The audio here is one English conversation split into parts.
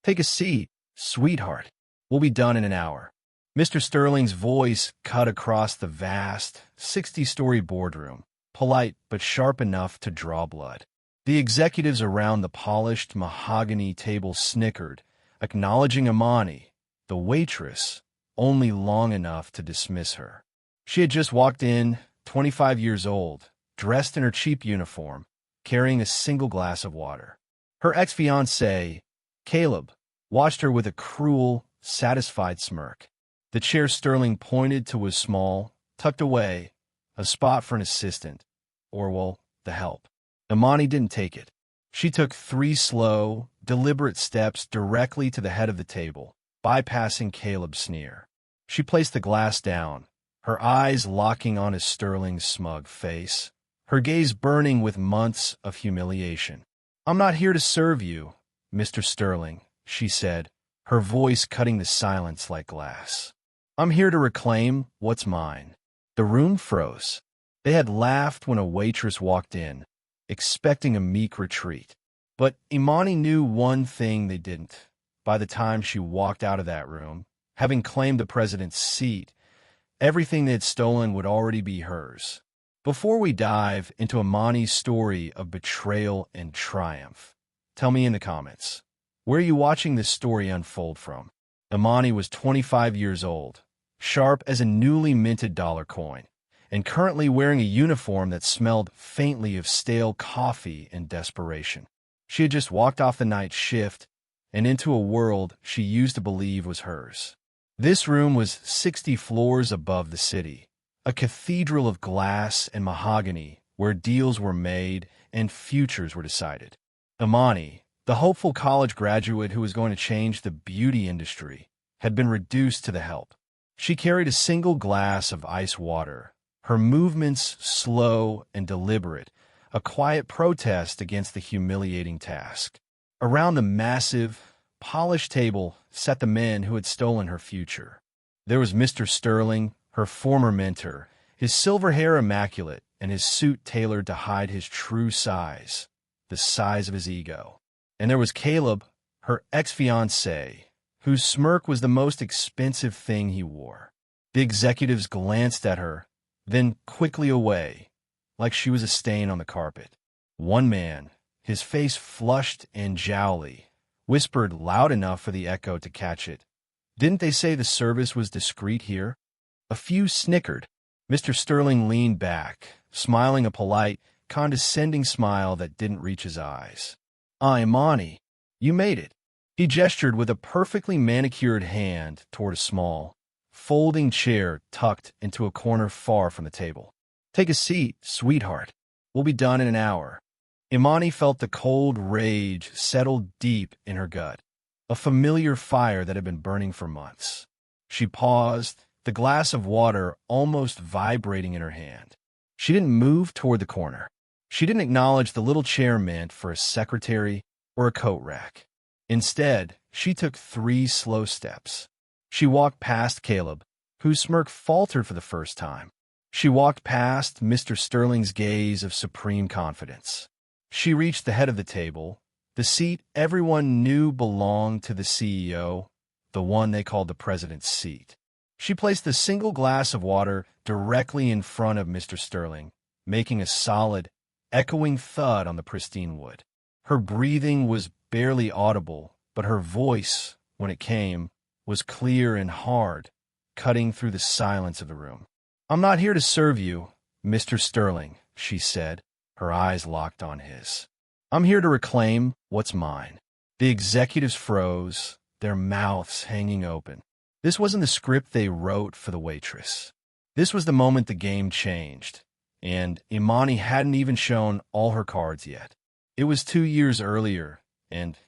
Take a seat, sweetheart. We'll be done in an hour. Mr. Sterling's voice cut across the vast, 60-story boardroom, polite but sharp enough to draw blood. The executives around the polished mahogany table snickered, acknowledging Imani, the waitress, only long enough to dismiss her. She had just walked in, 25 years old, dressed in her cheap uniform, carrying a single glass of water. Her ex-fiancé, Caleb, watched her with a cruel, satisfied smirk. The chair Sterling pointed to was small, tucked away, a spot for an assistant, or, well, the help. Imani didn't take it. She took 3 slow, deliberate steps directly to the head of the table, bypassing Caleb's sneer. She placed the glass down, her eyes locking on his Sterling's smug face, her gaze burning with months of humiliation. "I'm not here to serve you, Mr. Sterling," she said, her voice cutting the silence like glass. "I'm here to reclaim what's mine." The room froze. They had laughed when a waitress walked in, expecting a meek retreat. But Imani knew one thing they didn't. By the time she walked out of that room, having claimed the president's seat, everything they had stolen would already be hers. Before we dive into Imani's story of betrayal and triumph, tell me in the comments, where are you watching this story unfold from? Imani was 25 years old, sharp as a newly minted dollar coin, and currently wearing a uniform that smelled faintly of stale coffee and desperation. She had just walked off the night shift and into a world she used to believe was hers. This room was 60 floors above the city, a cathedral of glass and mahogany where deals were made and futures were decided. Imani, the hopeful college graduate who was going to change the beauty industry, had been reduced to the help. She carried a single glass of ice water, her movements slow and deliberate, a quiet protest against the humiliating task. Around the massive, polished table sat the men who had stolen her future. There was Mr. Sterling, her former mentor, his silver hair immaculate and his suit tailored to hide his true size, the size of his ego. And there was Caleb, her ex-fiancé, whose smirk was the most expensive thing he wore. The executives glanced at her, then quickly away, like she was a stain on the carpet. One man, his face flushed and jowly, whispered loud enough for the echo to catch it, "Didn't they say the service was discreet here?" A few snickered. Mr. Sterling leaned back, smiling a polite, condescending smile that didn't reach his eyes. "Imani, you made it." He gestured with a perfectly manicured hand toward a small, folding chair tucked into a corner far from the table. "Take a seat, sweetheart. We'll be done in an hour." Imani felt the cold rage settle deep in her gut, a familiar fire that had been burning for months. She paused, the glass of water almost vibrating in her hand. She didn't move toward the corner. She didn't acknowledge the little chair meant for a secretary or a coat rack. Instead, she took 3 slow steps. She walked past Caleb, whose smirk faltered for the first time. She walked past Mr. Sterling's gaze of supreme confidence. She reached the head of the table, the seat everyone knew belonged to the CEO, the one they called the president's seat. She placed the single glass of water directly in front of Mr. Sterling, making a solid, echoing thud on the pristine wood. Her breathing was barely audible, but her voice, when it came, was clear and hard, cutting through the silence of the room. "I'm not here to serve you, Mr. Sterling," she said, her eyes locked on his. "I'm here to reclaim what's mine." The executives froze, their mouths hanging open. This wasn't the script they wrote for the waitress. This was the moment the game changed, and Imani hadn't even shown all her cards yet. It was 2 years earlier, and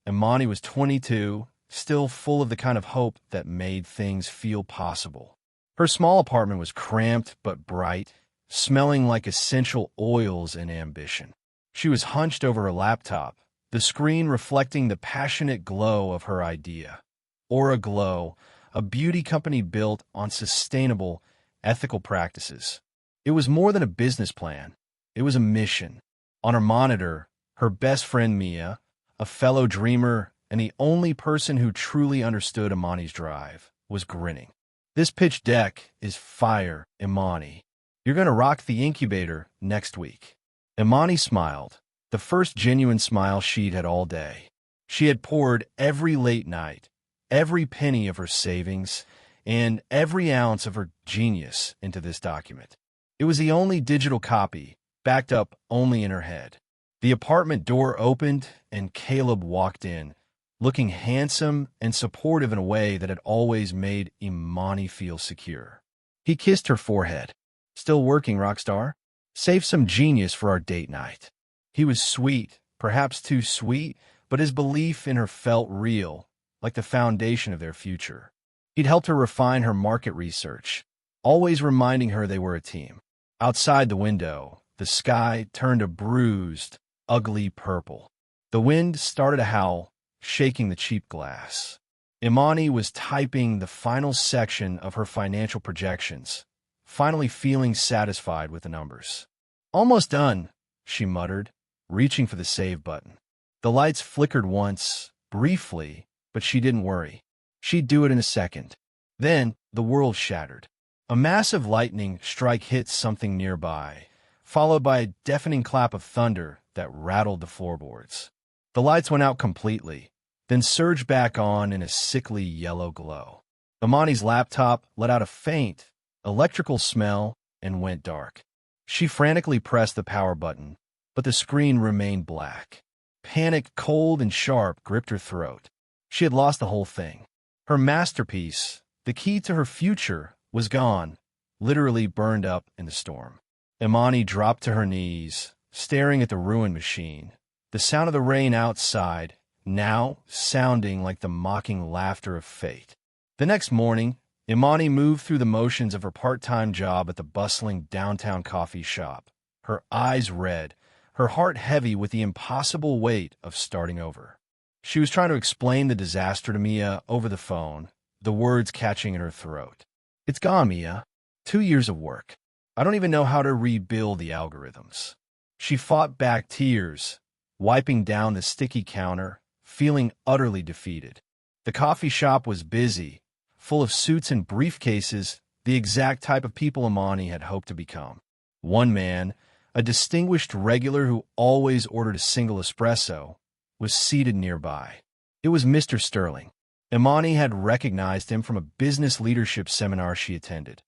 Imani was 22, still full of the kind of hope that made things feel possible. Her small apartment was cramped but bright, smelling like essential oils and ambition. She was hunched over her laptop, the screen reflecting the passionate glow of her idea. Aura Glow, a beauty company built on sustainable, ethical practices. It was more than a business plan. It was a mission. On her monitor, her best friend Mia, a fellow dreamer and the only person who truly understood Imani's drive was grinning. "This pitch deck is fire, Imani. You're going to rock the incubator next week." Imani smiled, the first genuine smile she'd had all day. She had poured every late night, every penny of her savings, and every ounce of her genius into this document. It was the only digital copy, backed up only in her head. The apartment door opened, and Caleb walked in, looking handsome and supportive in a way that had always made Imani feel secure. He kissed her forehead. "Still working, Rockstar? Save some genius for our date night." He was sweet, perhaps too sweet, but his belief in her felt real, like the foundation of their future. He'd helped her refine her market research, always reminding her they were a team. Outside the window, the sky turned a bruised, ugly purple. The wind started to howl, shaking the cheap glass. Imani was typing the final section of her financial projections, finally feeling satisfied with the numbers. "Almost done," she muttered, reaching for the save button. The lights flickered once, briefly, but she didn't worry. She'd do it in a second. Then the world shattered. A massive lightning strike hit something nearby, followed by a deafening clap of thunder that rattled the floorboards. The lights went out completely, then surged back on in a sickly yellow glow. Imani's laptop let out a faint, electrical smell and went dark. She frantically pressed the power button, but the screen remained black. Panic, cold and sharp, gripped her throat. She had lost the whole thing. Her masterpiece, the key to her future, was gone, literally burned up in the storm. Imani dropped to her knees, staring at the ruined machine. The sound of the rain outside, now sounding like the mocking laughter of fate. The next morning, Imani moved through the motions of her part-time job at the bustling downtown coffee shop, her eyes red, her heart heavy with the impossible weight of starting over. She was trying to explain the disaster to Mia over the phone, the words catching in her throat. "It's gone, Mia. 2 years of work. I don't even know how to rebuild the algorithms." She fought back tears, wiping down the sticky counter, feeling utterly defeated. The coffee shop was busy, full of suits and briefcases, the exact type of people Imani had hoped to become. One man, a distinguished regular who always ordered a single espresso, was seated nearby. It was Mr. Sterling. Imani had recognized him from a business leadership seminar she attended.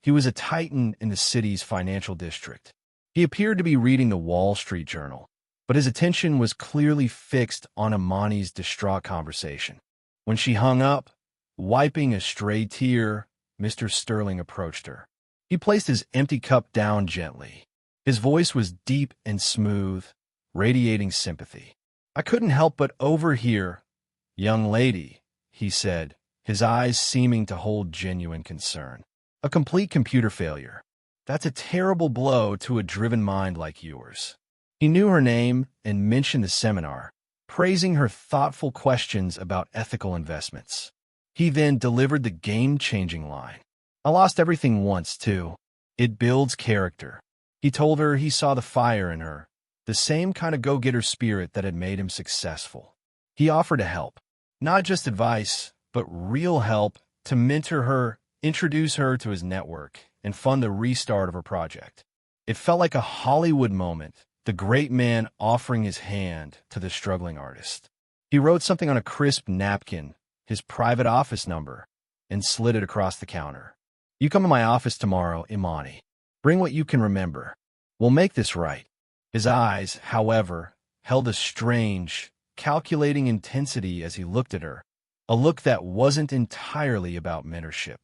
He was a titan in the city's financial district. He appeared to be reading the Wall Street Journal, but his attention was clearly fixed on Imani's distraught conversation. When she hung up, wiping a stray tear, Mr. Sterling approached her. He placed his empty cup down gently. His voice was deep and smooth, radiating sympathy. "I couldn't help but overhear, young lady," he said, his eyes seeming to hold genuine concern. "A complete computer failure. That's a terrible blow to a driven mind like yours." He knew her name and mentioned the seminar, praising her thoughtful questions about ethical investments. He then delivered the game-changing line. "I lost everything once, too. It builds character." He told her he saw the fire in her, the same kind of go-getter spirit that had made him successful. He offered to help, not just advice, but real help to mentor her, introduce her to his network, and fund the restart of her project. It felt like a Hollywood moment, the great man offering his hand to the struggling artist. He wrote something on a crisp napkin, his private office number, and slid it across the counter. "You come to my office tomorrow, Imani. Bring what you can remember. We'll make this right." His eyes, however, held a strange, calculating intensity as he looked at her, a look that wasn't entirely about mentorship.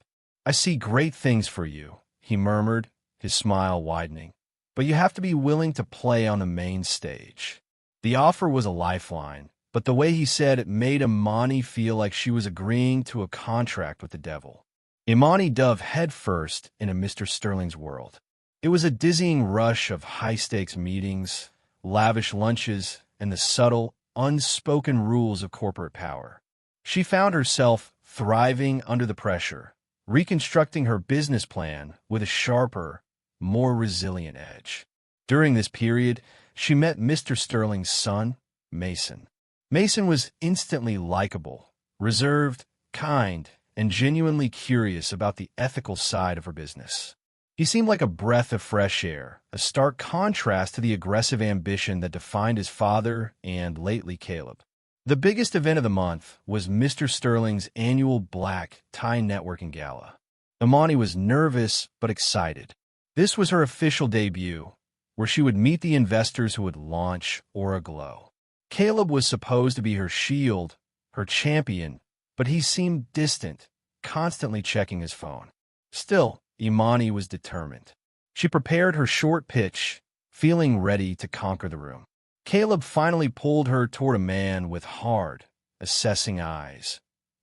"I see great things for you," he murmured, his smile widening. "But you have to be willing to play on the main stage." The offer was a lifeline, but the way he said it made Imani feel like she was agreeing to a contract with the devil. Imani dove headfirst into Mr. Sterling's world. It was a dizzying rush of high-stakes meetings, lavish lunches, and the subtle, unspoken rules of corporate power. She found herself thriving under the pressure, reconstructing her business plan with a sharper, more resilient edge. During this period, she met Mr. Sterling's son, Mason. Mason was instantly likable, reserved, kind, and genuinely curious about the ethical side of her business. He seemed like a breath of fresh air, a stark contrast to the aggressive ambition that defined his father and, lately, Caleb. The biggest event of the month was Mr. Sterling's annual Black Tie Networking Gala. Imani was nervous but excited. This was her official debut, where she would meet the investors who would launch Aura Glow. Caleb was supposed to be her shield, her champion, but he seemed distant, constantly checking his phone. Still, Imani was determined. She prepared her short pitch, feeling ready to conquer the room. Caleb finally pulled her toward a man with hard, assessing eyes.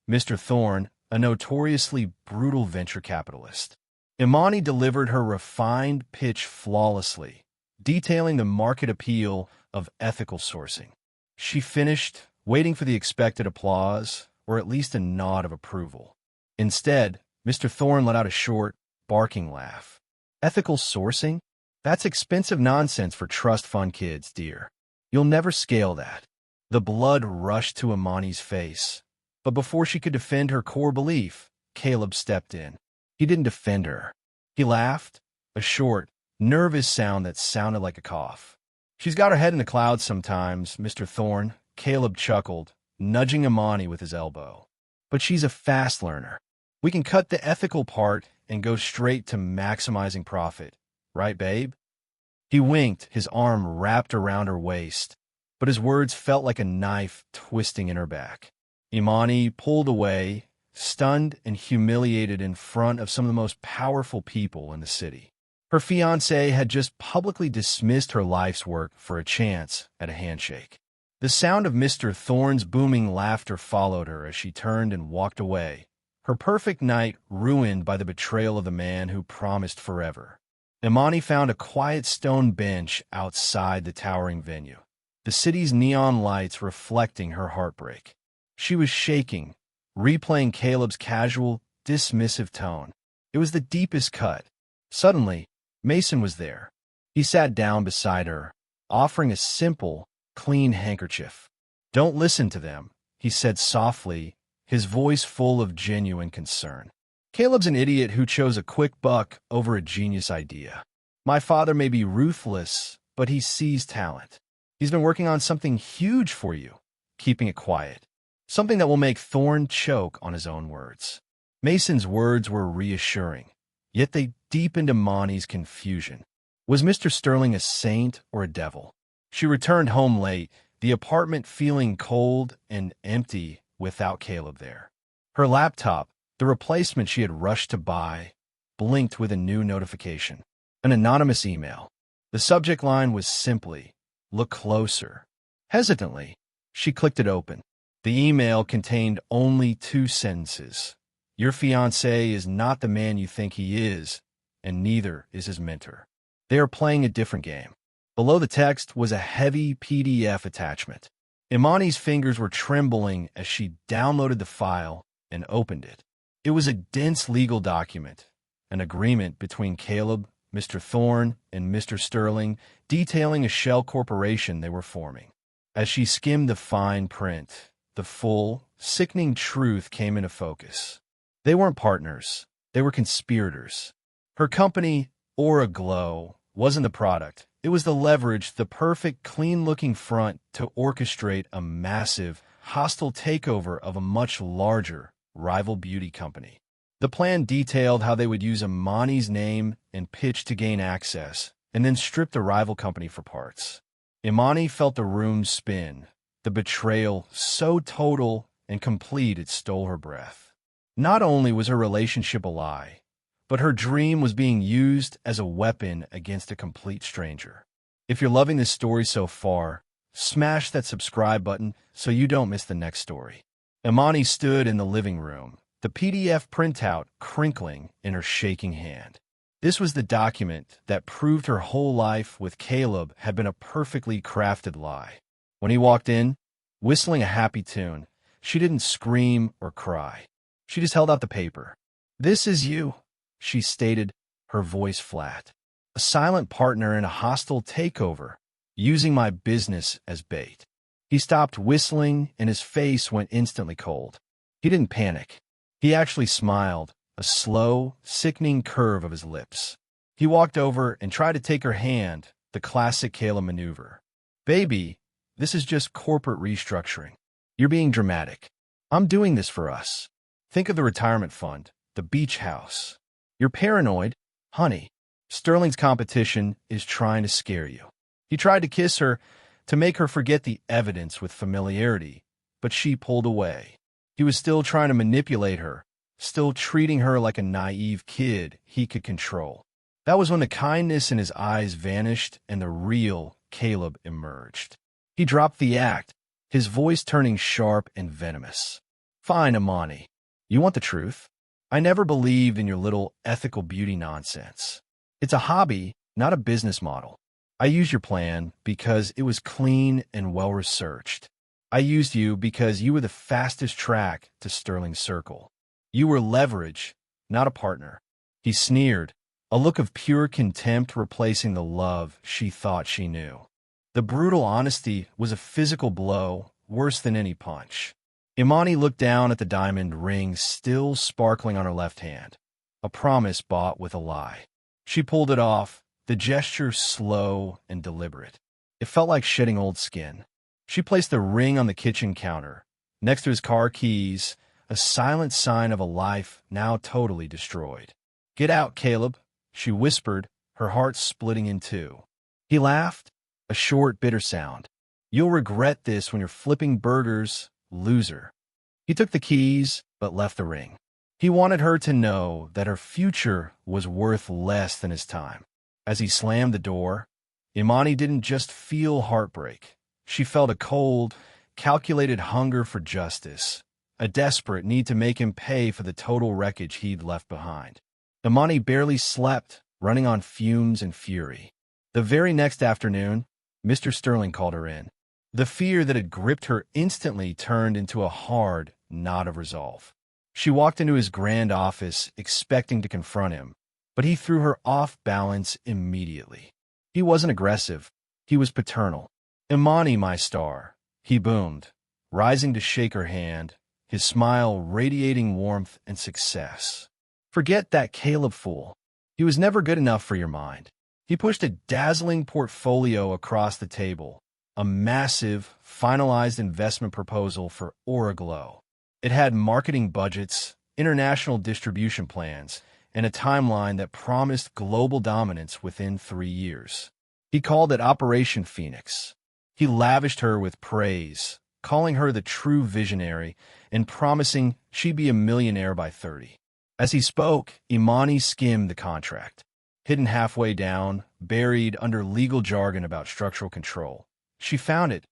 Mr. Thorne, a notoriously brutal venture capitalist. Imani delivered her refined pitch flawlessly, detailing the market appeal of ethical sourcing. She finished, waiting for the expected applause, or at least a nod of approval. Instead, Mr. Thorne let out a short, barking laugh. Ethical sourcing? That's expensive nonsense for trust fund kids, dear. You'll never scale that. The blood rushed to Imani's face, but before she could defend her core belief, Caleb stepped in. He didn't defend her. He laughed, a short, nervous sound that sounded like a cough. She's got her head in the clouds sometimes, Mr. Thorne, Caleb chuckled, nudging Imani with his elbow. But she's a fast learner. We can cut the ethical part and go straight to maximizing profit. Right, babe? He winked, his arm wrapped around her waist, but his words felt like a knife twisting in her back. Imani pulled away, stunned and humiliated in front of some of the most powerful people in the city. Her fiancé had just publicly dismissed her life's work for a chance at a handshake. The sound of Mr. Thorne's booming laughter followed her as she turned and walked away, her perfect night ruined by the betrayal of the man who promised forever. Imani found a quiet stone bench outside the towering venue, the city's neon lights reflecting her heartbreak. She was shaking, replaying Caleb's casual, dismissive tone. It was the deepest cut. Suddenly, Mason was there. He sat down beside her, offering a simple, clean handkerchief. "Don't listen to them," he said softly, his voice full of genuine concern. "Caleb's an idiot who chose a quick buck over a genius idea. My father may be ruthless, but he sees talent. He's been working on something huge for you, keeping it quiet. Something that will make Thorne choke on his own words." Mason's words were reassuring, yet they deepened Imani's confusion. Was Mr. Sterling a saint or a devil? She returned home late, the apartment feeling cold and empty without Caleb there. Her laptop, the replacement she had rushed to buy, blinked with a new notification. An anonymous email. The subject line was simply, "Look closer." Hesitantly, she clicked it open. The email contained only 2 sentences. "Your fiancé is not the man you think he is, and neither is his mentor. They are playing a different game." Below the text was a heavy PDF attachment. Imani's fingers were trembling as she downloaded the file and opened it. It was a dense legal document, an agreement between Caleb, Mr. Thorne, and Mr. Sterling detailing a shell corporation they were forming. As she skimmed the fine print, the full, sickening truth came into focus. They weren't partners. They were conspirators. Her company, Aura Glow, wasn't the product. It was the leverage, the perfect, clean-looking front to orchestrate a massive, hostile takeover of a much larger, rival beauty company. The plan detailed how they would use Imani's name and pitch to gain access, and then strip the rival company for parts. Imani felt the room spin, the betrayal so total and complete it stole her breath. Not only was her relationship a lie, but her dream was being used as a weapon against a complete stranger. If you're loving this story so far, smash that subscribe button so you don't miss the next story. Imani stood in the living room, the PDF printout crinkling in her shaking hand. This was the document that proved her whole life with Caleb had been a perfectly crafted lie. When he walked in, whistling a happy tune, she didn't scream or cry. She just held out the paper. "This is you," she stated, her voice flat. "A silent partner in a hostile takeover, using my business as bait." He stopped whistling, and his face went instantly cold. He didn't panic. He actually smiled, a slow, sickening curve of his lips. He walked over and tried to take her hand, the classic Caleb maneuver. "Baby, this is just corporate restructuring. You're being dramatic. I'm doing this for us. Think of the retirement fund, the beach house. You're paranoid, honey. Sterling's competition is trying to scare you." He tried to kiss her, to make her forget the evidence with familiarity, but she pulled away. He was still trying to manipulate her, still treating her like a naive kid he could control. That was when the kindness in his eyes vanished and the real Caleb emerged. He dropped the act, his voice turning sharp and venomous. "Fine, Imani. You want the truth? I never believed in your little ethical beauty nonsense. It's a hobby, not a business model. I used your plan because it was clean and well-researched. I used you because you were the fastest track to Sterling's circle. You were leverage, not a partner." He sneered, a look of pure contempt replacing the love she thought she knew. The brutal honesty was a physical blow, worse than any punch. Imani looked down at the diamond ring still sparkling on her left hand, a promise bought with a lie. She pulled it off, the gesture slow and deliberate. It felt like shedding old skin. She placed the ring on the kitchen counter, next to his car keys, a silent sign of a life now totally destroyed. "Get out, Caleb," she whispered, her heart splitting in two. He laughed, a short, bitter sound. "You'll regret this when you're flipping burgers, loser." He took the keys, but left the ring. He wanted her to know that her future was worth less than his time. As he slammed the door, Imani didn't just feel heartbreak. She felt a cold, calculated hunger for justice, a desperate need to make him pay for the total wreckage he'd left behind. Imani barely slept, running on fumes and fury. The very next afternoon, Mr. Sterling called her in. The fear that had gripped her instantly turned into a hard knot of resolve. She walked into his grand office, expecting to confront him, but he threw her off balance immediately. He wasn't aggressive. He was paternal. "Imani, my star," he boomed, rising to shake her hand, his smile radiating warmth and success. "Forget that Caleb fool. He was never good enough for your mind." He pushed a dazzling portfolio across the table, a massive, finalized investment proposal for Oraglow. It had marketing budgets, international distribution plans, and a timeline that promised global dominance within 3 years. He called it Operation Phoenix. He lavished her with praise, calling her the true visionary and promising she'd be a millionaire by 30. As he spoke, Imani skimmed the contract. Hidden halfway down, buried under legal jargon about structural control, she found it,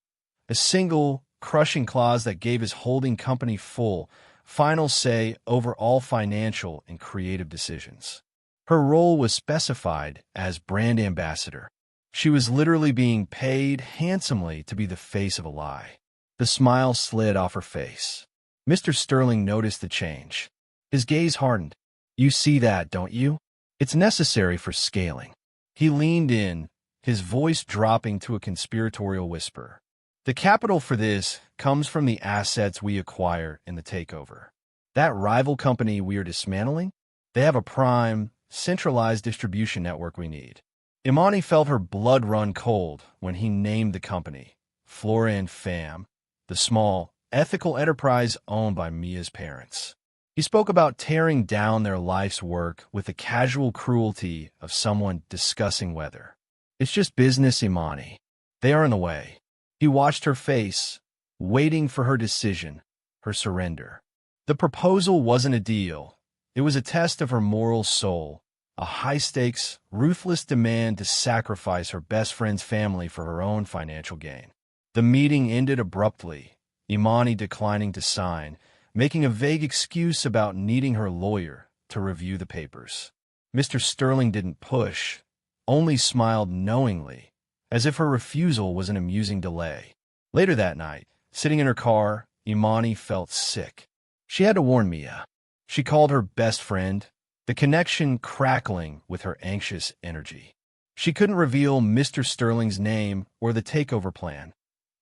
a single, crushing clause that gave his holding company final say over all financial and creative decisions. Her role was specified as brand ambassador. She was literally being paid handsomely to be the face of a lie. The smile slid off her face. Mr. Sterling noticed the change. His gaze hardened. "You see that, don't you? It's necessary for scaling." He leaned in, his voice dropping to a conspiratorial whisper. "The capital for this comes from the assets we acquire in the takeover. That rival company we are dismantling, they have a prime, centralized distribution network we need." Imani felt her blood run cold when he named the company, Flora and Fam, the small, ethical enterprise owned by Mia's parents. He spoke about tearing down their life's work with the casual cruelty of someone discussing weather. "It's just business, Imani. They are in the way." He watched her face, waiting for her decision, her surrender. The proposal wasn't a deal. It was a test of her moral soul, a high-stakes, ruthless demand to sacrifice her best friend's family for her own financial gain. The meeting ended abruptly, Imani declining to sign, making a vague excuse about needing her lawyer to review the papers. Mr. Sterling didn't push, only smiled knowingly, as if her refusal was an amusing delay. Later that night, sitting in her car, Imani felt sick. She had to warn Mia. She called her best friend, the connection crackling with her anxious energy. She couldn't reveal Mr. Sterling's name or the takeover plan.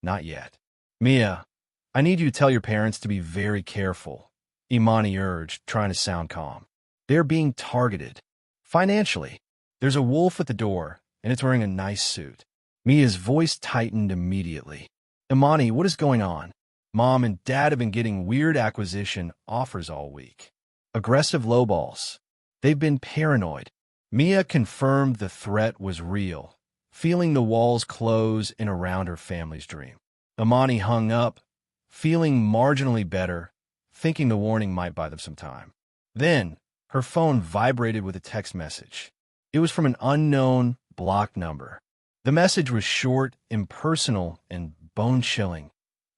Not yet. Mia, I need you to tell your parents to be very careful, Imani urged, trying to sound calm. They're being targeted. Financially. There's a wolf at the door, and it's wearing a nice suit. Mia's voice tightened immediately. Imani, what is going on? Mom and Dad have been getting weird acquisition offers all week. Aggressive lowballs. They've been paranoid. Mia confirmed the threat was real, feeling the walls close in around her family's dream. Imani hung up, feeling marginally better, thinking the warning might buy them some time. Then, her phone vibrated with a text message. It was from an unknown, blocked number. The message was short, impersonal, and bone-chilling.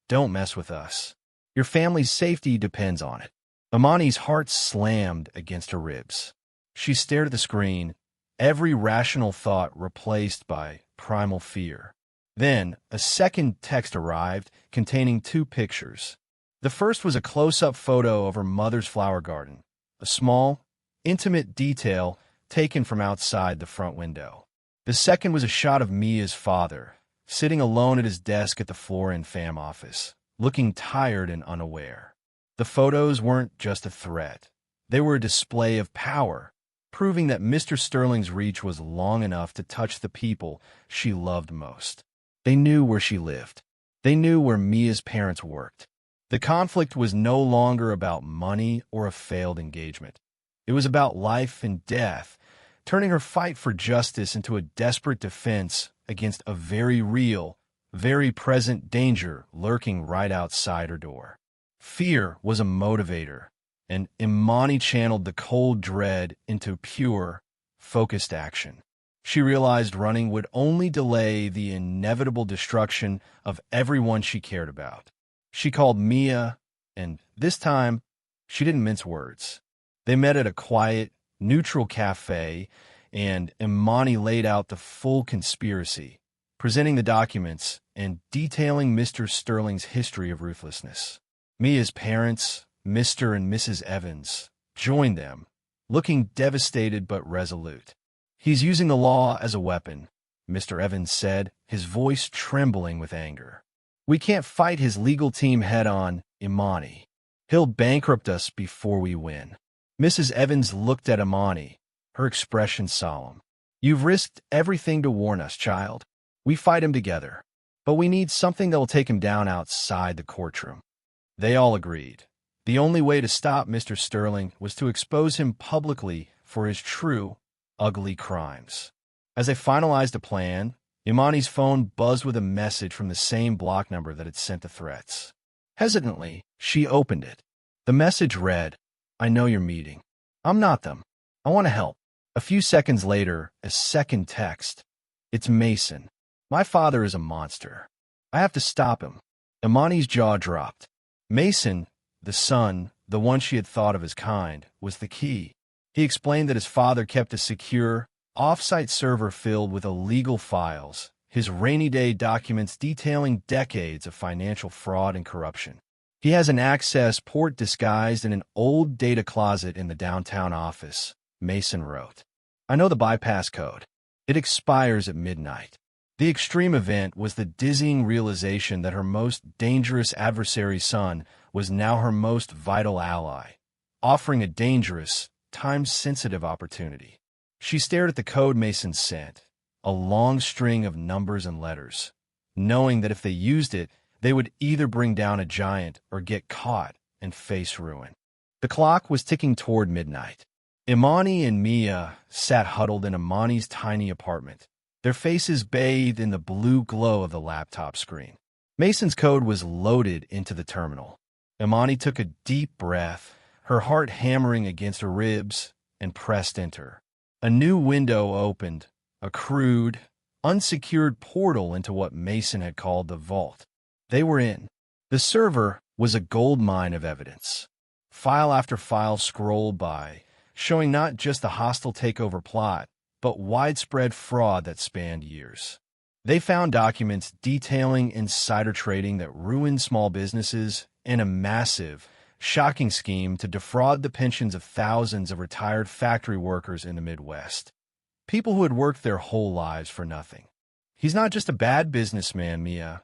Don't mess with us. Your family's safety depends on it. Imani's heart slammed against her ribs. She stared at the screen, every rational thought replaced by primal fear. Then, a second text arrived, containing 2 pictures. The first was a close-up photo of her mother's flower garden, a small, intimate detail taken from outside the front window. The second was a shot of Mia's father, sitting alone at his desk at the Floor & Fam office, looking tired and unaware. The photos weren't just a threat. They were a display of power, proving that Mr. Sterling's reach was long enough to touch the people she loved most. They knew where she lived. They knew where Mia's parents worked. The conflict was no longer about money or a failed engagement. It was about life and death, turning her fight for justice into a desperate defense against a very real, very present danger lurking right outside her door. Fear was a motivator, and Imani channeled the cold dread into pure, focused action. She realized running would only delay the inevitable destruction of everyone she cared about. She called Mia, and this time, she didn't mince words. They met at a quiet, neutral cafe, and Imani laid out the full conspiracy, presenting the documents and detailing Mr. Sterling's history of ruthlessness. Mia's parents, Mr. and Mrs. Evans, joined them, looking devastated but resolute. He's using the law as a weapon, Mr. Evans said, his voice trembling with anger. We can't fight his legal team head-on, Imani. He'll bankrupt us before we win. Mrs. Evans looked at Imani, her expression solemn. You've risked everything to warn us, child. We fight him together, but we need something that will take him down outside the courtroom. They all agreed. The only way to stop Mr. Sterling was to expose him publicly for his true, ugly crimes. As they finalized a plan, Imani's phone buzzed with a message from the same block number that had sent the threats. Hesitantly, she opened it. The message read, I know you're meeting. I'm not them. I want to help. A few seconds later, a second text. It's Mason. My father is a monster. I have to stop him. Imani's jaw dropped. Mason, the son, the one she had thought of as kind, was the key. He explained that his father kept a secure, off-site server filled with illegal files, his rainy day documents detailing decades of financial fraud and corruption. He has an access port disguised in an old data closet in the downtown office, Mason wrote. I know the bypass code. It expires at midnight. The extreme event was the dizzying realization that her most dangerous adversary's son was now her most vital ally, offering a dangerous, time-sensitive opportunity. She stared at the code Mason sent, a long string of numbers and letters, knowing that if they used it, they would either bring down a giant or get caught and face ruin. The clock was ticking toward midnight. Imani and Mia sat huddled in Imani's tiny apartment, their faces bathed in the blue glow of the laptop screen. Mason's code was loaded into the terminal. Imani took a deep breath, her heart hammering against her ribs, and pressed enter. A new window opened, a crude, unsecured portal into what Mason had called the vault. They were in. The server was a goldmine of evidence. File after file scrolled by, showing not just the hostile takeover plot, but widespread fraud that spanned years. They found documents detailing insider trading that ruined small businesses and a massive, shocking scheme to defraud the pensions of thousands of retired factory workers in the Midwest. People who had worked their whole lives for nothing. He's not just a bad businessman, Mia,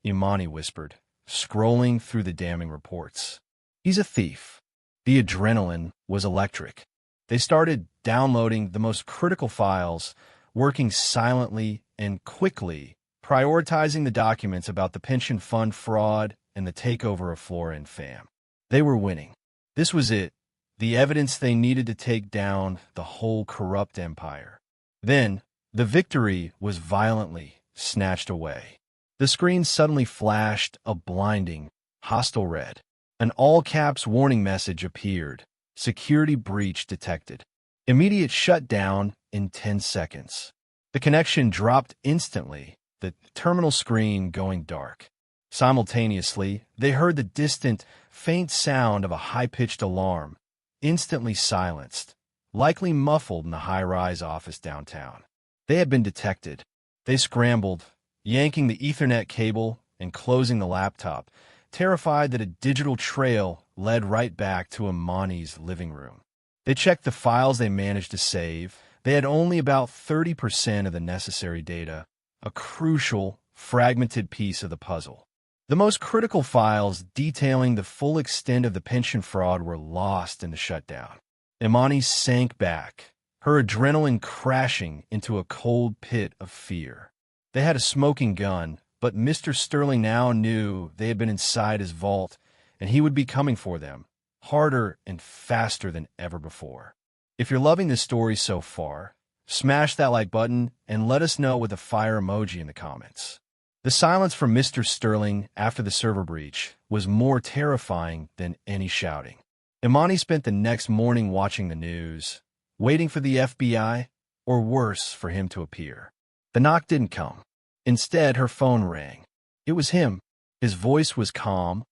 Imani whispered, scrolling through the damning reports. He's a thief. The adrenaline was electric. They started downloading the most critical files, working silently and quickly, prioritizing the documents about the pension fund fraud and the takeover of Flora and Fam. They were winning. This was it, the evidence they needed to take down the whole corrupt empire. Then, the victory was violently snatched away. The screen suddenly flashed a blinding, hostile red. An all-caps warning message appeared. Security breach detected. Immediate shutdown in 10 seconds. The connection dropped instantly, the terminal screen going dark. Simultaneously, they heard the distant, faint sound of a high-pitched alarm, instantly silenced, likely muffled in the high-rise office downtown. They had been detected. They scrambled, yanking the Ethernet cable and closing the laptop, terrified that a digital trail led right back to Imani's living room. They checked the files they managed to save. They had only about 30% of the necessary data, a crucial, fragmented piece of the puzzle. The most critical files detailing the full extent of the pension fraud were lost in the shutdown. Imani sank back, her adrenaline crashing into a cold pit of fear. They had a smoking gun, but Mr. Sterling now knew they had been inside his vault, and he would be coming for them, harder and faster than ever before. If you're loving this story so far, smash that like button and let us know with a fire emoji in the comments. The silence from Mr. Sterling after the server breach was more terrifying than any shouting. Imani spent the next morning watching the news, waiting for the FBI, or worse, for him to appear. The knock didn't come. Instead, her phone rang. It was him. His voice was calm,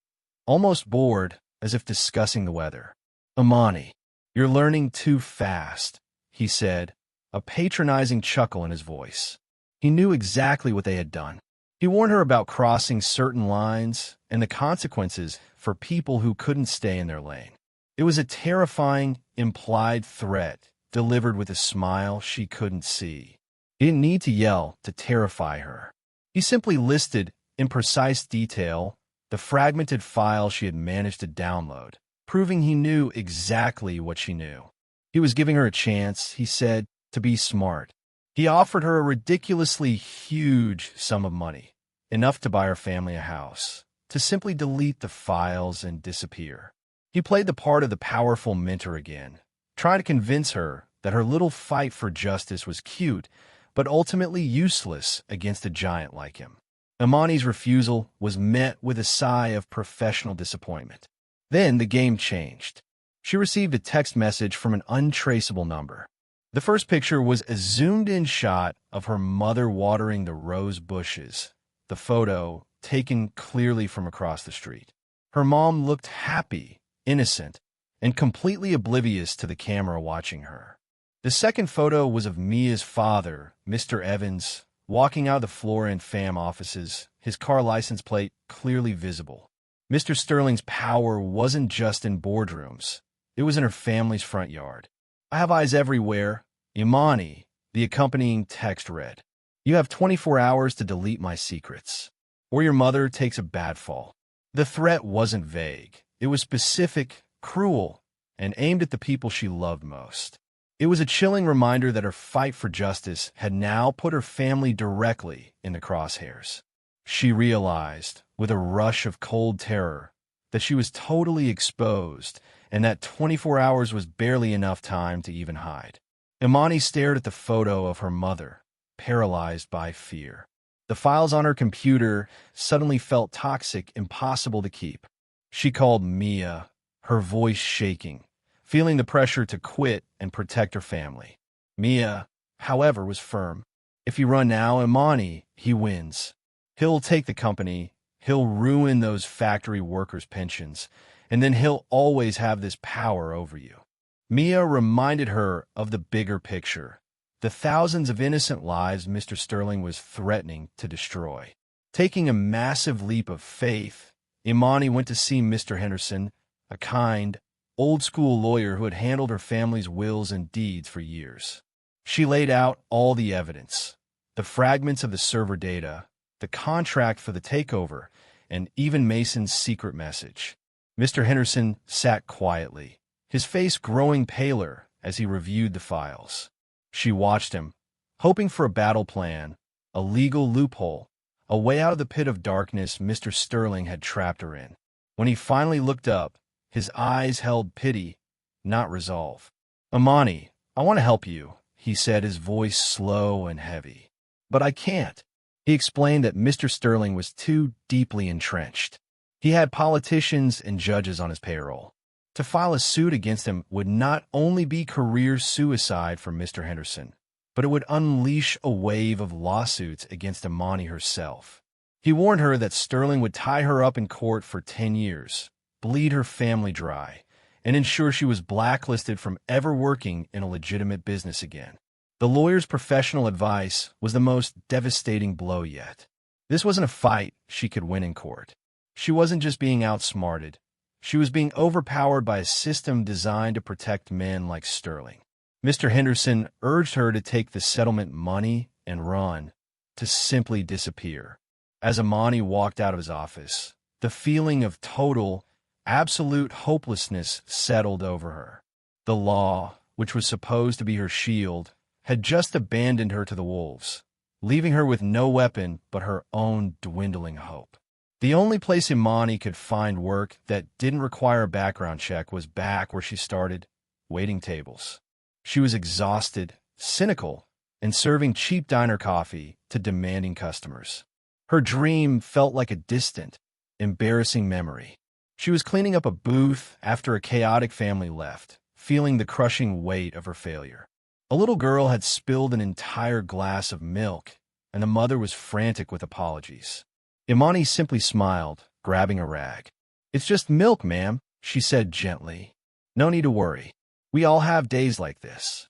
almost bored, as if discussing the weather. "Imani, you're learning too fast," he said, a patronizing chuckle in his voice. He knew exactly what they had done. He warned her about crossing certain lines and the consequences for people who couldn't stay in their lane. It was a terrifying, implied threat delivered with a smile she couldn't see. He didn't need to yell to terrify her. He simply listed, in precise detail, the fragmented file she had managed to download, proving he knew exactly what she knew. He was giving her a chance, he said, to be smart. He offered her a ridiculously huge sum of money, enough to buy her family a house, to simply delete the files and disappear. He played the part of the powerful mentor again, trying to convince her that her little fight for justice was cute, but ultimately useless against a giant like him. Imani's refusal was met with a sigh of professional disappointment. Then the game changed. She received a text message from an untraceable number. The first picture was a zoomed-in shot of her mother watering the rose bushes, the photo taken clearly from across the street. Her mom looked happy, innocent, and completely oblivious to the camera watching her. The second photo was of Mia's father, Mr. Evans, walking out of the Flora and Fam offices, his car license plate clearly visible. Mr. Sterling's power wasn't just in boardrooms. It was in her family's front yard. "I have eyes everywhere. Imani," the accompanying text read. "You have 24 hours to delete my secrets, or your mother takes a bad fall." The threat wasn't vague. It was specific, cruel, and aimed at the people she loved most. It was a chilling reminder that her fight for justice had now put her family directly in the crosshairs. She realized, with a rush of cold terror, that she was totally exposed and that 24 hours was barely enough time to even hide. Imani stared at the photo of her mother, paralyzed by fear. The files on her computer suddenly felt toxic, impossible to keep. She called Mia, her voice shaking, feeling the pressure to quit and protect her family. Mia, however, was firm. "If you run now, Imani, he wins. He'll take the company, he'll ruin those factory workers' pensions, and then he'll always have this power over you." Mia reminded her of the bigger picture, the thousands of innocent lives Mr. Sterling was threatening to destroy. Taking a massive leap of faith, Imani went to see Mr. Henderson, a kind, old-school lawyer who had handled her family's wills and deeds for years. She laid out all the evidence, the fragments of the server data, the contract for the takeover, and even Mason's secret message. Mr. Henderson sat quietly, his face growing paler as he reviewed the files. She watched him, hoping for a battle plan, a legal loophole, a way out of the pit of darkness Mr. Sterling had trapped her in. When he finally looked up, his eyes held pity, not resolve. "Imani, I want to help you," he said, his voice slow and heavy. "But I can't." He explained that Mr. Sterling was too deeply entrenched. He had politicians and judges on his payroll. To file a suit against him would not only be career suicide for Mr. Henderson, but it would unleash a wave of lawsuits against Imani herself. He warned her that Sterling would tie her up in court for 10 years, bleed her family dry, and ensure she was blacklisted from ever working in a legitimate business again. The lawyer's professional advice was the most devastating blow yet. This wasn't a fight she could win in court. She wasn't just being outsmarted. She was being overpowered by a system designed to protect men like Sterling. Mr. Henderson urged her to take the settlement money and run, to simply disappear. As Imani walked out of his office, the feeling of total, absolute hopelessness settled over her. The law, which was supposed to be her shield, had just abandoned her to the wolves, leaving her with no weapon but her own dwindling hope. The only place Imani could find work that didn't require a background check was back where she started, waiting tables. She was exhausted, cynical, and serving cheap diner coffee to demanding customers. Her dream felt like a distant, embarrassing memory. She was cleaning up a booth after a chaotic family left, feeling the crushing weight of her failure. A little girl had spilled an entire glass of milk, and the mother was frantic with apologies. Imani simply smiled, grabbing a rag. "It's just milk, ma'am," she said gently. "No need to worry. We all have days like this."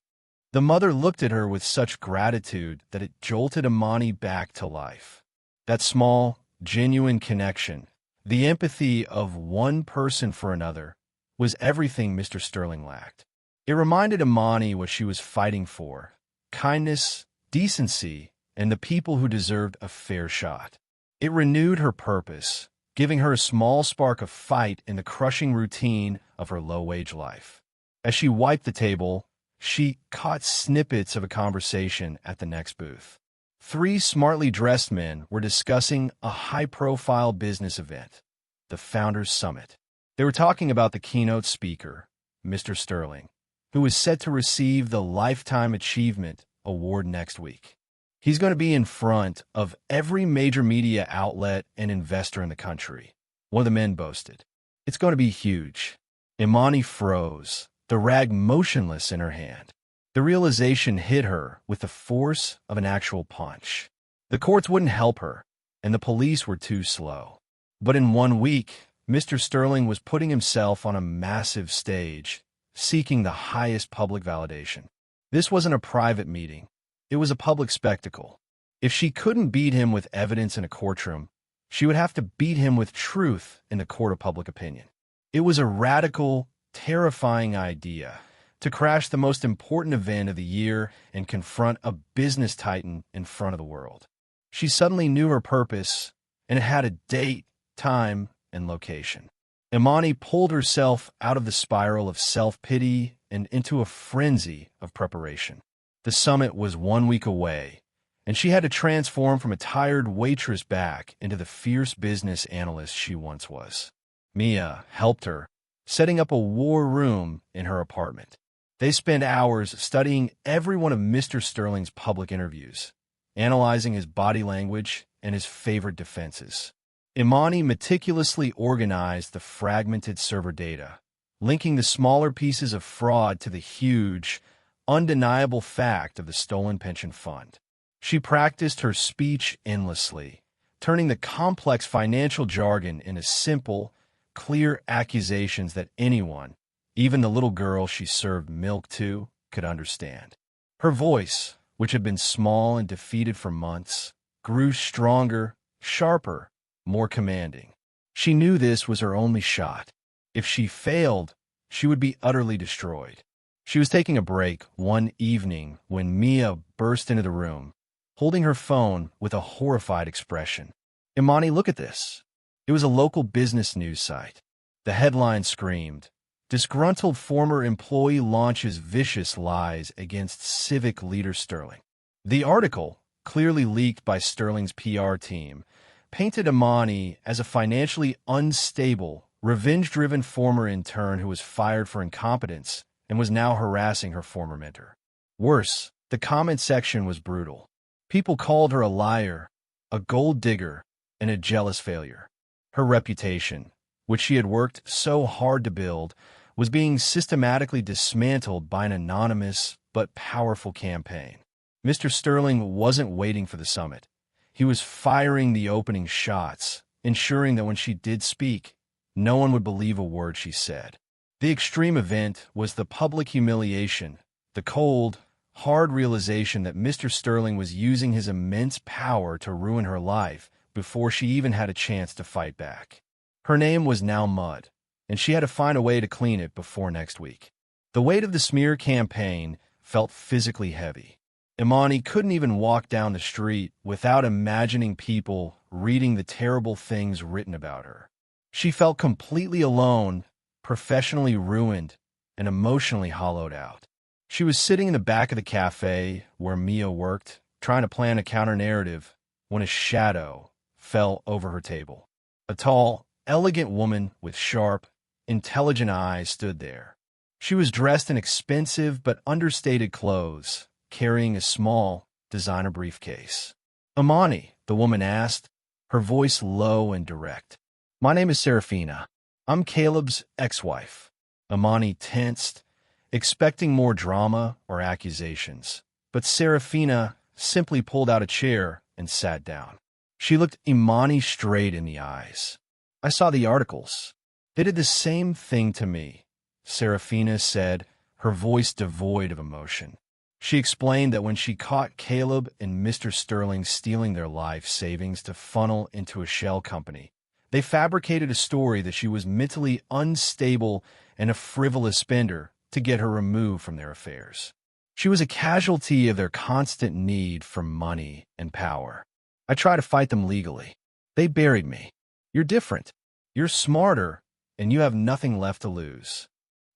The mother looked at her with such gratitude that it jolted Imani back to life. That small, genuine connection, the empathy of one person for another, was everything Mr. Sterling lacked. It reminded Imani what she was fighting for: kindness, decency, and the people who deserved a fair shot. It renewed her purpose, giving her a small spark of fight in the crushing routine of her low-wage life. As she wiped the table, she caught snippets of a conversation at the next booth. 3 smartly dressed men were discussing a high-profile business event, the Founders Summit. They were talking about the keynote speaker, Mr. Sterling, who was set to receive the Lifetime Achievement Award next week. He's going to be in front of every major media outlet and investor in the country, one of the men boasted. "It's going to be huge." Imani froze, the rag motionless in her hand. The realization hit her with the force of an actual punch. The courts wouldn't help her, and the police were too slow. But in 1 week, Mr. Sterling was putting himself on a massive stage, seeking the highest public validation. This wasn't a private meeting. It was a public spectacle. If she couldn't beat him with evidence in a courtroom, she would have to beat him with truth in the court of public opinion. It was a radical, terrifying idea to crash the most important event of the year and confront a business titan in front of the world. She suddenly knew her purpose, and it had a date, time, and location. Imani pulled herself out of the spiral of self-pity and into a frenzy of preparation. The summit was 1 week away, and she had to transform from a tired waitress back into the fierce business analyst she once was. Mia helped her, setting up a war room in her apartment. They spent hours studying every one of Mr. Sterling's public interviews, analyzing his body language and his favorite defenses. Imani meticulously organized the fragmented server data, linking the smaller pieces of fraud to the huge, undeniable fact of the stolen pension fund. She practiced her speech endlessly, turning the complex financial jargon into simple, clear accusations that anyone, even the little girl she served milk to, could understand. Her voice, which had been small and defeated for months, grew stronger, sharper, more commanding. She knew this was her only shot. If she failed, she would be utterly destroyed. She was taking a break one evening when Mia burst into the room, holding her phone with a horrified expression. "Imani, look at this." It was a local business news site. The headline screamed, "Disgruntled former employee launches vicious lies against civic leader Sterling." The article, clearly leaked by Sterling's PR team, painted Imani as a financially unstable, revenge-driven former intern who was fired for incompetence and was now harassing her former mentor. Worse, the comment section was brutal. People called her a liar, a gold digger, and a jealous failure. Her reputation, which she had worked so hard to build, was being systematically dismantled by an anonymous but powerful campaign. Mr. Sterling wasn't waiting for the summit. He was firing the opening shots, ensuring that when she did speak, no one would believe a word she said. The extreme event was the public humiliation, the cold, hard realization that Mr. Sterling was using his immense power to ruin her life before she even had a chance to fight back. Her name was now mud, and she had to find a way to clean it before next week. The weight of the smear campaign felt physically heavy. Imani couldn't even walk down the street without imagining people reading the terrible things written about her. She felt completely alone, professionally ruined, and emotionally hollowed out. She was sitting in the back of the cafe where Mia worked, trying to plan a counter-narrative, when a shadow fell over her table. A tall, elegant woman with sharp, intelligent eyes stood there. She was dressed in expensive but understated clothes, carrying a small, designer briefcase. "Imani," the woman asked, her voice low and direct. "My name is Serafina. I'm Caleb's ex-wife." Imani tensed, expecting more drama or accusations, but Serafina simply pulled out a chair and sat down. She looked Imani straight in the eyes. "I saw the articles. They did the same thing to me," Serafina said, her voice devoid of emotion. She explained that when she caught Caleb and Mr. Sterling stealing their life savings to funnel into a shell company, they fabricated a story that she was mentally unstable and a frivolous spender to get her removed from their affairs. She was a casualty of their constant need for money and power. "I tried to fight them legally. They buried me. You're different. You're smarter, and you have nothing left to lose."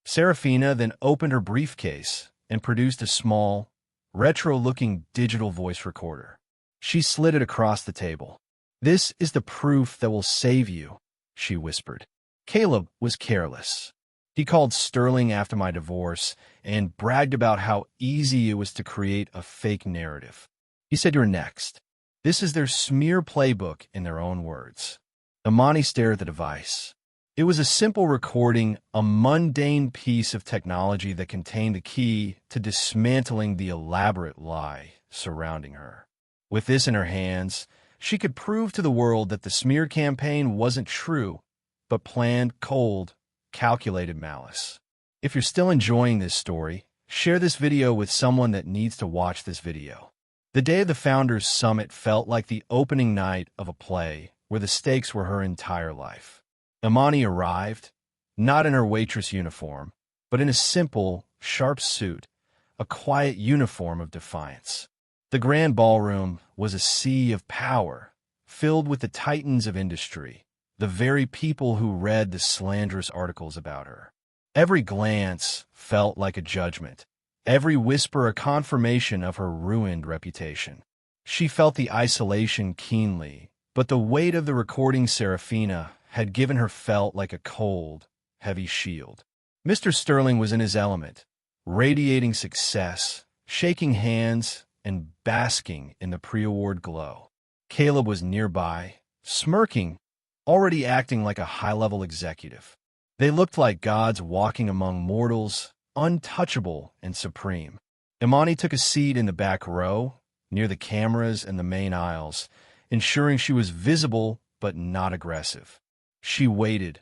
Serafina then opened her briefcase and produced a small, retro-looking digital voice recorder. She slid it across the table. "This is the proof that will save you," she whispered. "Caleb was careless. He called Sterling after my divorce and bragged about how easy it was to create a fake narrative. He said you're next. This is their smear playbook in their own words." Imani stared at the device. It was a simple recording, a mundane piece of technology that contained the key to dismantling the elaborate lie surrounding her. With this in her hands, she could prove to the world that the smear campaign wasn't true, but planned, cold, calculated malice. If you're still enjoying this story, share this video with someone that needs to watch this video. The day of the Founders Summit felt like the opening night of a play where the stakes were her entire life. Imani arrived, not in her waitress uniform, but in a simple, sharp suit, a quiet uniform of defiance. The grand ballroom was a sea of power, filled with the titans of industry, the very people who read the slanderous articles about her. Every glance felt like a judgment, every whisper a confirmation of her ruined reputation. She felt the isolation keenly, but the weight of the recording Serafina had given her felt like a cold, heavy shield. Mr. Sterling was in his element, radiating success, shaking hands, and basking in the pre-award glow. Caleb was nearby, smirking, already acting like a high-level executive. They looked like gods walking among mortals, untouchable and supreme. Imani took a seat in the back row, near the cameras and the main aisles, ensuring she was visible but not aggressive. She waited,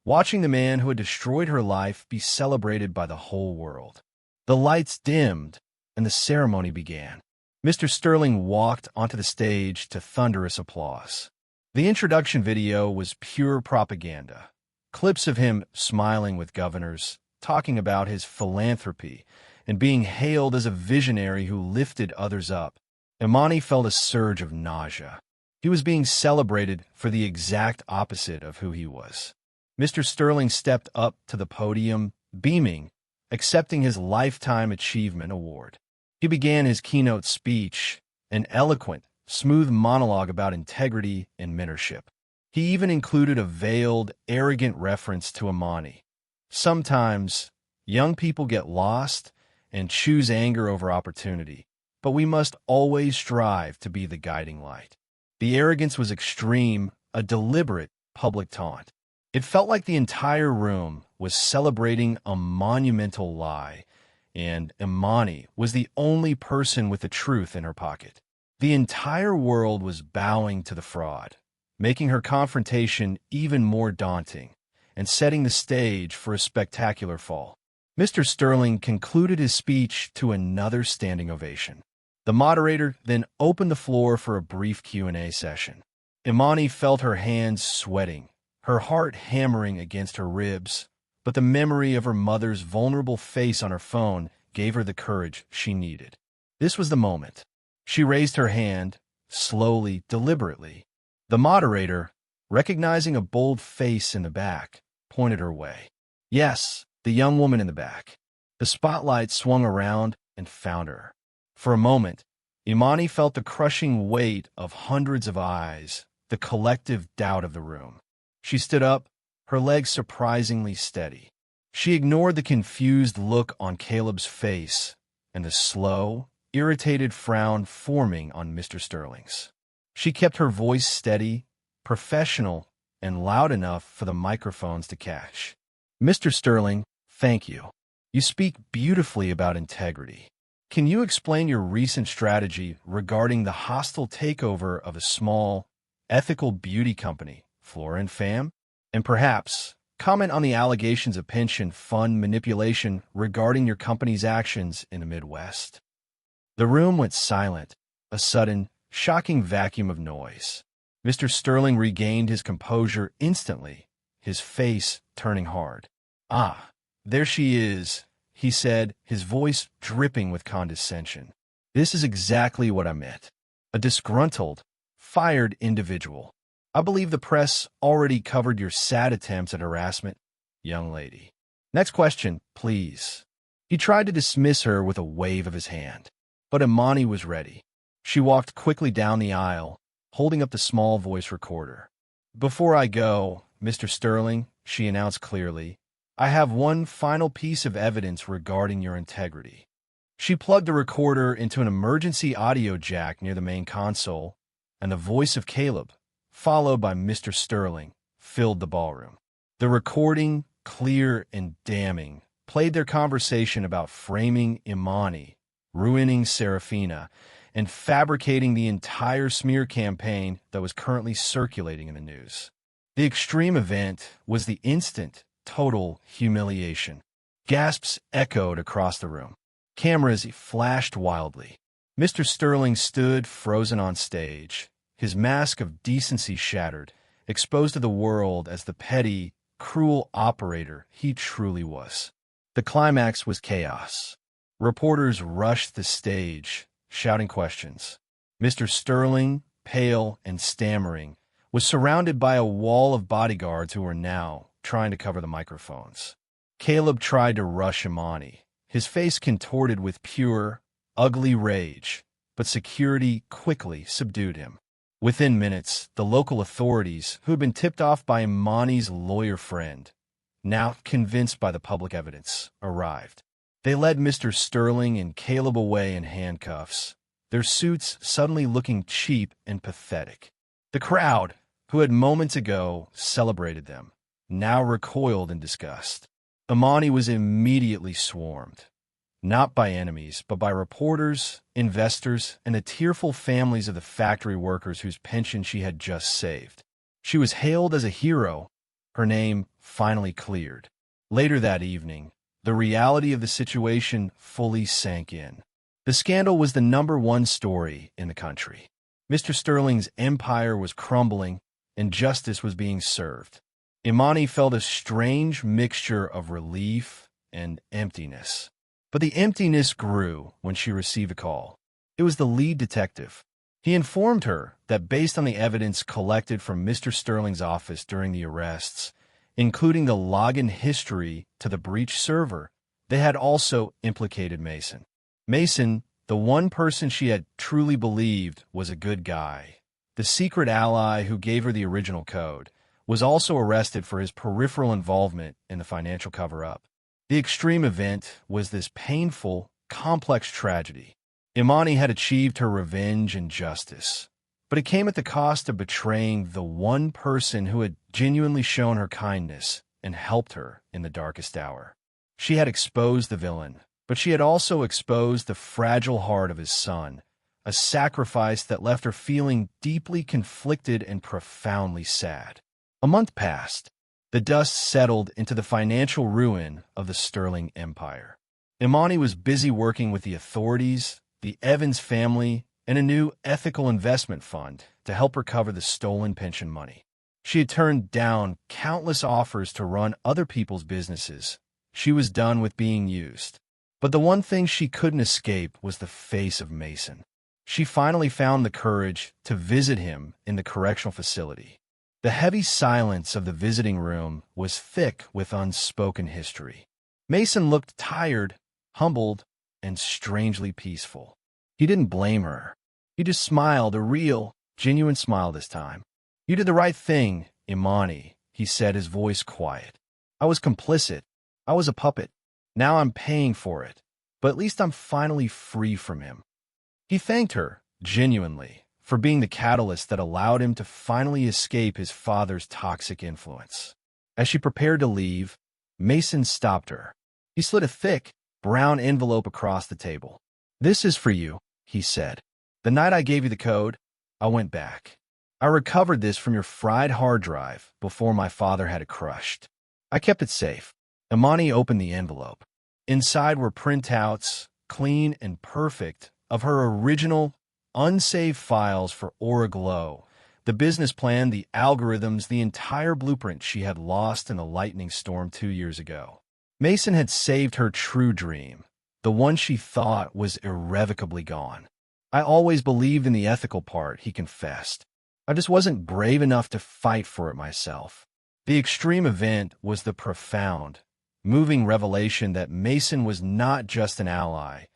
watching the man who had destroyed her life be celebrated by the whole world. The lights dimmed, and the ceremony began. Mr. Sterling walked onto the stage to thunderous applause. The introduction video was pure propaganda. Clips of him smiling with governors, talking about his philanthropy, and being hailed as a visionary who lifted others up. Imani felt a surge of nausea. He was being celebrated for the exact opposite of who he was. Mr. Sterling stepped up to the podium, beaming, accepting his Lifetime Achievement Award. He began his keynote speech, an eloquent, smooth monologue about integrity and mentorship. He even included a veiled, arrogant reference to Imani. Sometimes, young people get lost and choose anger over opportunity, but we must always strive to be the guiding light. The arrogance was extreme, a deliberate public taunt. It felt like the entire room was celebrating a monumental lie, and Imani was the only person with the truth in her pocket. The entire world was bowing to the fraud, making her confrontation even more daunting and setting the stage for a spectacular fall. Mr. Sterling concluded his speech to another standing ovation. The moderator then opened the floor for a brief Q&A session. Imani felt her hands sweating, her heart hammering against her ribs, but the memory of her mother's vulnerable face on her phone gave her the courage she needed. This was the moment. She raised her hand, slowly, deliberately. The moderator, recognizing a bold face in the back, pointed her way. Yes, the young woman in the back. The spotlight swung around and found her. For a moment, Imani felt the crushing weight of hundreds of eyes, the collective doubt of the room. She stood up, her legs surprisingly steady. She ignored the confused look on Caleb's face and the slow, irritated frown forming on Mr. Sterling's. She kept her voice steady, professional, and loud enough for the microphones to catch. Mr. Sterling, thank you. You speak beautifully about integrity. Can you explain your recent strategy regarding the hostile takeover of a small, ethical beauty company, Flora & Fam? And perhaps comment on the allegations of pension fund manipulation regarding your company's actions in the Midwest. The room went silent, a sudden, shocking vacuum of noise. Mr. Sterling regained his composure instantly, his face turning hard. Ah, there she is, he said, his voice dripping with condescension. This is exactly what I meant. A disgruntled, fired individual. I believe the press already covered your sad attempts at harassment, young lady. Next question, please. He tried to dismiss her with a wave of his hand, but Imani was ready. She walked quickly down the aisle, holding up the small voice recorder. Before I go, Mr. Sterling, she announced clearly, I have one final piece of evidence regarding your integrity. She plugged the recorder into an emergency audio jack near the main console, and the voice of Caleb, followed by Mr. Sterling, filled the ballroom. The recording, clear and damning, played their conversation about framing Imani, ruining Serafina, and fabricating the entire smear campaign that was currently circulating in the news. The extreme event was the instant, total humiliation. Gasps echoed across the room. Cameras flashed wildly. Mr. Sterling stood frozen on stage, his mask of decency shattered, exposed to the world as the petty, cruel operator he truly was. The climax was chaos. Reporters rushed the stage, shouting questions. Mr. Sterling, pale and stammering, was surrounded by a wall of bodyguards who were now trying to cover the microphones. Caleb tried to rush Imani, his face contorted with pure, ugly rage, but security quickly subdued him. Within minutes, the local authorities, who had been tipped off by Imani's lawyer friend, now convinced by the public evidence, arrived. They led Mr. Sterling and Caleb away in handcuffs, their suits suddenly looking cheap and pathetic. The crowd, who had moments ago celebrated them, now recoiled in disgust. Imani was immediately swarmed, not by enemies, but by reporters, investors, and the tearful families of the factory workers whose pension she had just saved. She was hailed as a hero, her name finally cleared. Later that evening, the reality of the situation fully sank in. The scandal was the #1 story in the country. Mr. Sterling's empire was crumbling, and justice was being served. Imani felt a strange mixture of relief and emptiness. But the emptiness grew when she received a call. It was the lead detective. He informed her that based on the evidence collected from Mr. Sterling's office during the arrests, including the login history to the breach server, they had also implicated Mason. Mason, the one person she had truly believed was a good guy, the secret ally who gave her the original code, was also arrested for his peripheral involvement in the financial cover-up. The extreme event was this painful, complex tragedy. Imani had achieved her revenge and justice, but it came at the cost of betraying the one person who had genuinely shown her kindness and helped her in the darkest hour. She had exposed the villain, but she had also exposed the fragile heart of his son, a sacrifice that left her feeling deeply conflicted and profoundly sad. A month passed. The dust settled into the financial ruin of the Sterling Empire. Imani was busy working with the authorities, the Evans family, and a new ethical investment fund to help recover the stolen pension money. She had turned down countless offers to run other people's businesses. She was done with being used. But the one thing she couldn't escape was the face of Mason. She finally found the courage to visit him in the correctional facility. The heavy silence of the visiting room was thick with unspoken history. Mason looked tired, humbled, and strangely peaceful. He didn't blame her. He just smiled, a real, genuine smile this time. "You did the right thing, Imani," he said, his voice quiet. "I was complicit. I was a puppet. Now I'm paying for it. But at least I'm finally free from him." He thanked her, genuinely, for being the catalyst that allowed him to finally escape his father's toxic influence. As she prepared to leave, Mason stopped her. He slid a thick, brown envelope across the table. "This is for you," he said. "The night I gave you the code, I went back. I recovered this from your fried hard drive before my father had it crushed. I kept it safe." Imani opened the envelope. Inside were printouts, clean and perfect, of her original, unsaved files for Aura Glow, the business plan, the algorithms, the entire blueprint she had lost in a lightning storm 2 years ago. Mason had saved her true dream, the one she thought was irrevocably gone. "I always believed in the ethical part," he confessed. "I just wasn't brave enough to fight for it myself." The extreme event was the profound, moving revelation that Mason was not just an ally,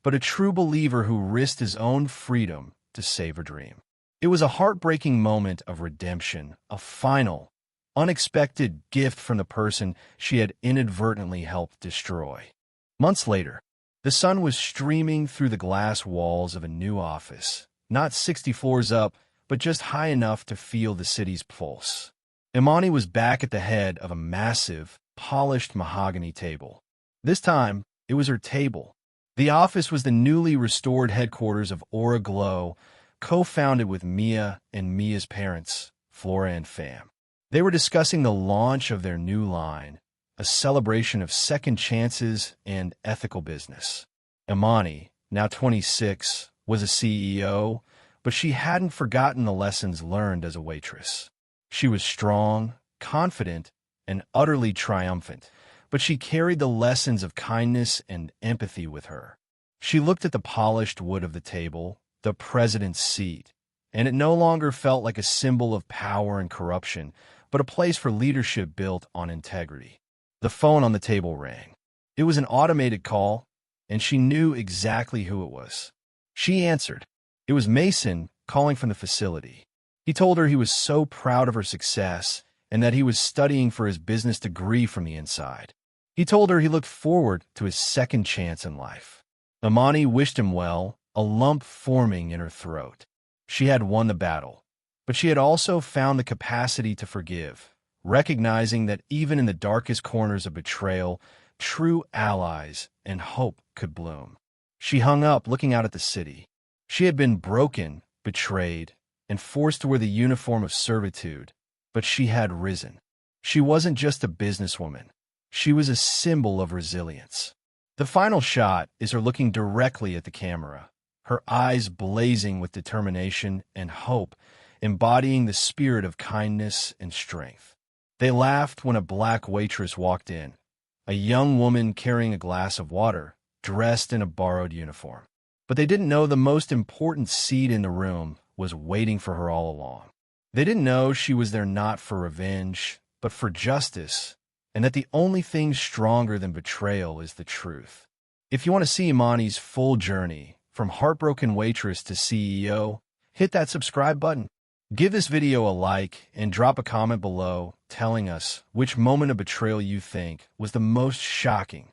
but a true believer who risked his own freedom to save her dream. It was a heartbreaking moment of redemption, a final, unexpected gift from the person she had inadvertently helped destroy. Months later, the sun was streaming through the glass walls of a new office, not 60 floors up, but just high enough to feel the city's pulse. Imani was back at the head of a massive, polished mahogany table. This time, it was her table. The office was the newly restored headquarters of Aura Glow, co-founded with Mia and Mia's parents, Flora and Fam. They were discussing the launch of their new line, a celebration of second chances and ethical business. Imani, now 26, was a CEO, but she hadn't forgotten the lessons learned as a waitress. She was strong, confident, and utterly triumphant, but she carried the lessons of kindness and empathy with her. She looked at the polished wood of the table, the president's seat, and it no longer felt like a symbol of power and corruption, but a place for leadership built on integrity. The phone on the table rang. It was an automated call, and she knew exactly who it was. She answered. It was Mason calling from the facility. He told her he was so proud of her success and that he was studying for his business degree from the inside. He told her he looked forward to his second chance in life. Imani wished him well, a lump forming in her throat. She had won the battle, but she had also found the capacity to forgive, recognizing that even in the darkest corners of betrayal, true allies and hope could bloom. She hung up, looking out at the city. She had been broken, betrayed, and forced to wear the uniform of servitude, but she had risen. She wasn't just a businesswoman. She was a symbol of resilience. The final shot is her looking directly at the camera, her eyes blazing with determination and hope, embodying the spirit of kindness and strength. They laughed when a black waitress walked in, a young woman carrying a glass of water, dressed in a borrowed uniform. But they didn't know the most important seat in the room was waiting for her all along. They didn't know she was there not for revenge, but for justice, and that the only thing stronger than betrayal is the truth. If you want to see Imani's full journey, from heartbroken waitress to CEO, hit that subscribe button. Give this video a like and drop a comment below telling us which moment of betrayal you think was the most shocking